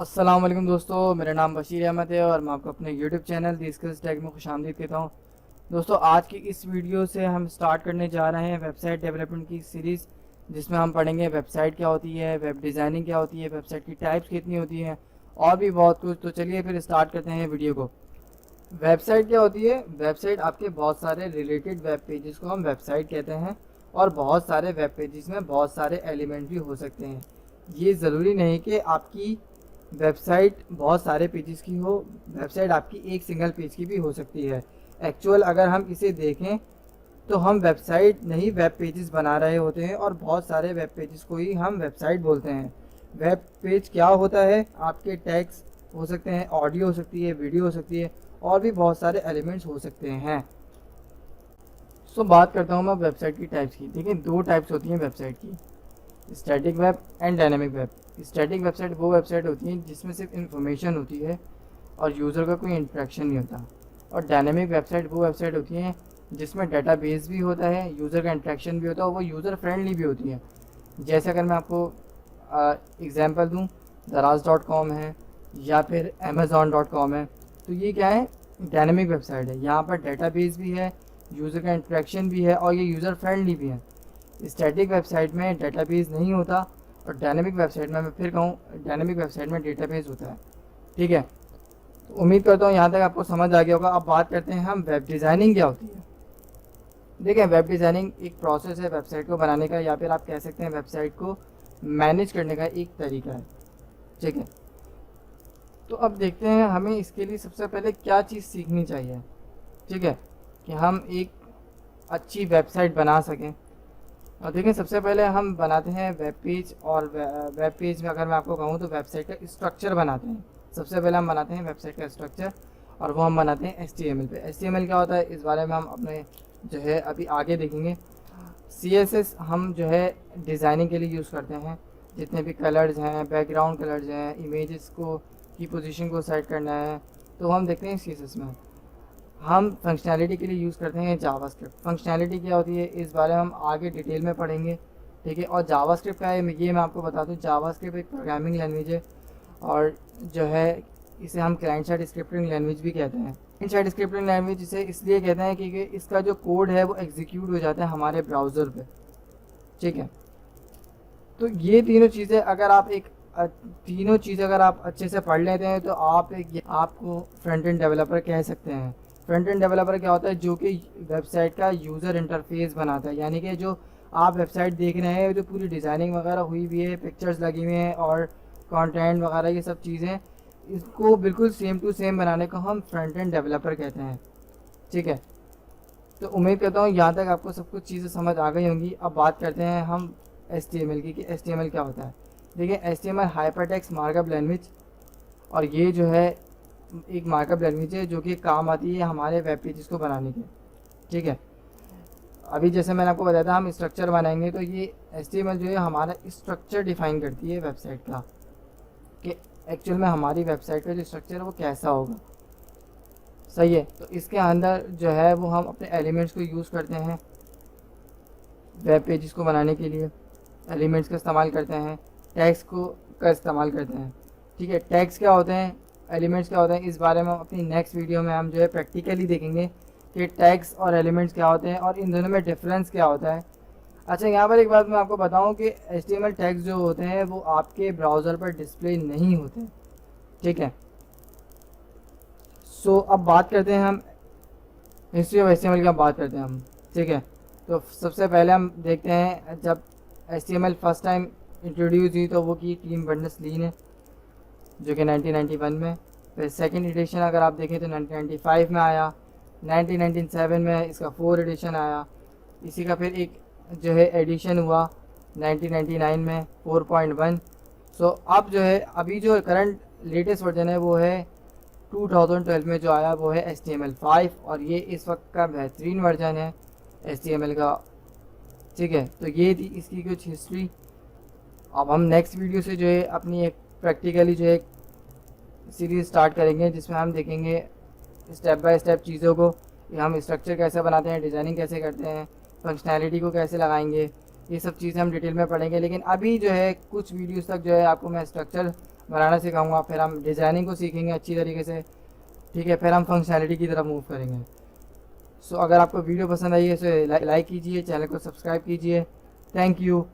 अस्सलाम वालेकुम दोस्तों, मेरा नाम बशीर अहमद है और मैं आपको अपने YouTube channel the skills tech में खुशामदीद कहता हूँ। दोस्तों, आज की इस वीडियो से हम स्टार्ट करने जा रहे हैं वेबसाइट डेवलपमेंट की सीरीज़, जिसमें हम पढ़ेंगे वेबसाइट क्या होती है, वेब डिज़ाइनिंग क्या होती है, वेबसाइट की टाइप्स कितनी होती हैं और भी बहुत कुछ। तो चलिए फिर स्टार्ट करते हैं वीडियो को। वेबसाइट क्या होती है? वेबसाइट आपके बहुत सारे रिलेटेड वेब पेजेस को हम वेबसाइट कहते हैं और बहुत सारे वेब पेजेस में बहुत सारे एलिमेंट भी हो सकते हैं। ये ज़रूरी नहीं कि आपकी वेबसाइट बहुत सारे पेजेस की हो, वेबसाइट आपकी एक सिंगल पेज की भी हो सकती है। एक्चुअल अगर हम इसे देखें तो हम वेबसाइट नहीं वेब पेजेस बना रहे होते हैं और बहुत सारे वेब पेजेस को ही हम वेबसाइट बोलते हैं। वेब पेज क्या होता है? आपके टैग्स हो सकते हैं, ऑडियो हो सकती है, वीडियो हो सकती है और भी बहुत सारे एलिमेंट्स हो सकते हैं। बात करता हूँ मैं वेबसाइट की टाइप्स की। देखिए, दो टाइप्स होती हैं वेबसाइट की, static web and dynamic web. Static website वो वेबसाइट होती है जिसमें सिर्फ इन्फॉर्मेशन होती है और यूज़र का कोई इंटरेक्शन नहीं होता। और डायनेमिक वेबसाइट वो वेबसाइट होती है जिसमें डाटाबेस भी होता है, यूज़र का इंटरेक्शन भी होता है और वो यूज़र फ्रेंडली भी होती है। जैसे अगर मैं आपको एग्जांपल दूं, दराज.com है या फिर amazon.com है, तो ये क्या है? डायनेमिक वेबसाइट है। यहाँ पर डाटाबेस भी है, यूज़र का इंटरेक्शन भी है और ये यूज़र फ्रेंडली भी है। स्टैटिक वेबसाइट में डेटाबेस नहीं होता और डायनेमिक वेबसाइट में, मैं फिर कहूँ, डायनेमिक वेबसाइट में डेटाबेस होता है। ठीक है, तो उम्मीद करता हूँ यहाँ तक आपको समझ आ गया होगा। अब बात करते हैं हम वेब डिज़ाइनिंग क्या होती है। देखिए, वेब डिज़ाइनिंग एक प्रोसेस है वेबसाइट को बनाने का, या फिर आप कह सकते हैं वेबसाइट को मैनेज करने का एक तरीका है। ठीक है, तो अब देखते हैं हमें इसके लिए सबसे पहले क्या चीज़ सीखनी चाहिए। ठीक है, कि हम एक अच्छी वेबसाइट बना सकें। और देखिए, सबसे पहले हम बनाते हैं वेब पेज, और वेब पेज में अगर मैं आपको कहूँ तो वेबसाइट का स्ट्रक्चर बनाते हैं। सबसे पहले हम बनाते हैं वेबसाइट का स्ट्रक्चर और वो हम बनाते हैं HTML पे। HTML क्या होता है इस बारे में हम अपने जो है अभी आगे देखेंगे। CSS हम जो है डिज़ाइनिंग के लिए यूज़ करते हैं। जितने भी कलर्स हैं, बैकग्राउंड कलर्स हैं, इमेजेस को की पोजीशन को सेट करना है, तो हम देखते हैं CSS में। हम फंक्शनैलिटी के लिए यूज़ करते हैं जावास्क्रिप्ट। फंक्शनैलिटी क्या होती है इस बारे में हम आगे डिटेल में पढ़ेंगे। ठीक है, और जावास्क्रिप्ट क्या है ये मैं आपको बता दूं। जावास्क्रिप्ट एक प्रोग्रामिंग लैंग्वेज है और जो है इसे हम क्लाइंट साइड स्क्रिप्टिंग लैंग्वेज भी कहते हैं। क्लाइंट साइड स्क्रिप्टिंग लैंग्वेज इसे इसलिए कहते हैं क्योंकि इसका जो कोड है वो एग्जीक्यूट हो जाता है हमारे ब्राउज़र पे। ठीक है, तो ये तीनों चीज़ें अगर आप अच्छे से पढ़ लेते हैं तो आपको फ्रंट एंड डेवलपर कह सकते हैं। फ्रंट एंड डेवलपर क्या होता है? जो कि वेबसाइट का यूज़र इंटरफेस बनाता है, यानी कि जो आप वेबसाइट देख रहे हैं, जो पूरी डिज़ाइनिंग वगैरह हुई हुई है, पिक्चर्स लगी हुई हैं और कंटेंट वगैरह ये सब चीज़ें, इसको बिल्कुल सेम टू सेम बनाने को हम फ्रंट एंड डेवलपर कहते हैं। ठीक है, तो उम्मीद करता हूँ यहाँ तक आपको सब कुछ चीज़ें समझ आ गई होंगी। अब बात करते हैं हम HTML की, कि HTML क्या होता है। देखिए, HTML हाइपरटेक्स्ट मार्कअप लैंग्वेज, और ये जो है एक मार्कअप लैंग्वेज है जो कि काम आती है हमारे वेब पेजेस को बनाने के। ठीक है, अभी जैसे मैंने आपको बताया था हम स्ट्रक्चर बनाएंगे, तो ये HTML जो है हमारा स्ट्रक्चर डिफाइन करती है वेबसाइट का, कि एक्चुअल में हमारी वेबसाइट का जो स्ट्रक्चर है वो कैसा होगा। सही है, तो इसके अंदर जो है वो हम अपने एलिमेंट्स को यूज़ करते हैं वेब पेजेस को बनाने के लिए। एलिमेंट्स का इस्तेमाल करते हैं, टैग्स का इस्तेमाल करते हैं। ठीक है, टैग्स क्या होते हैं, एलिमेंट्स क्या होते हैं, इस बारे में अपनी नेक्स्ट वीडियो में हम जो है प्रैक्टिकली देखेंगे कि टैग्स और एलिमेंट्स क्या होते हैं और इन दोनों में डिफरेंस क्या होता है। अच्छा, यहाँ पर एक बात मैं आपको बताऊँ कि HTML टैग्स जो होते हैं वो आपके ब्राउज़र पर डिस्प्ले नहीं होते। ठीक है, अब बात करते हैं हम हिस्ट्री ऑफ HTML की बात करते हैं हम। ठीक है, तो सबसे पहले हम देखते हैं जब HTML फर्स्ट टाइम इंट्रोड्यूस हुई तो वो की टीम बर्नर्स-ली ने, जो कि 1991 में। फिर सेकंड एडिशन अगर आप देखें तो 1995 में आया। 1997 में इसका 4 एडिशन आया। इसी का फिर एक जो है एडिशन हुआ 1999 में 4.1। अब जो है अभी जो करंट लेटेस्ट वर्जन है वो है 2012 में जो आया वो है HTML5, और ये इस वक्त का बेहतरीन वर्जन है HTML का। ठीक है, तो ये थी इसकी कुछ हिस्ट्री। अब हम नेक्स्ट वीडियो से जो है अपनी एक प्रैक्टिकली जो है सीरीज़ स्टार्ट करेंगे, जिसमें हम देखेंगे स्टेप बाय स्टेप चीज़ों को, कि हम स्ट्रक्चर कैसे बनाते हैं, डिज़ाइनिंग कैसे करते हैं, फंक्शनैलिटी को कैसे लगाएंगे, ये सब चीज़ें हम डिटेल में पढ़ेंगे। लेकिन अभी जो है कुछ वीडियोस तक जो है आपको मैं स्ट्रक्चर बनाना सिखाऊंगा, फिर हम डिज़ाइनिंग को सीखेंगे अच्छी तरीके से, ठीक है, फिर हम फंक्शनैलिटी की तरफ मूव करेंगे। सो अगर आपको वीडियो पसंद आई है तो लाइक कीजिए, चैनल को सब्सक्राइब कीजिए। Thank you.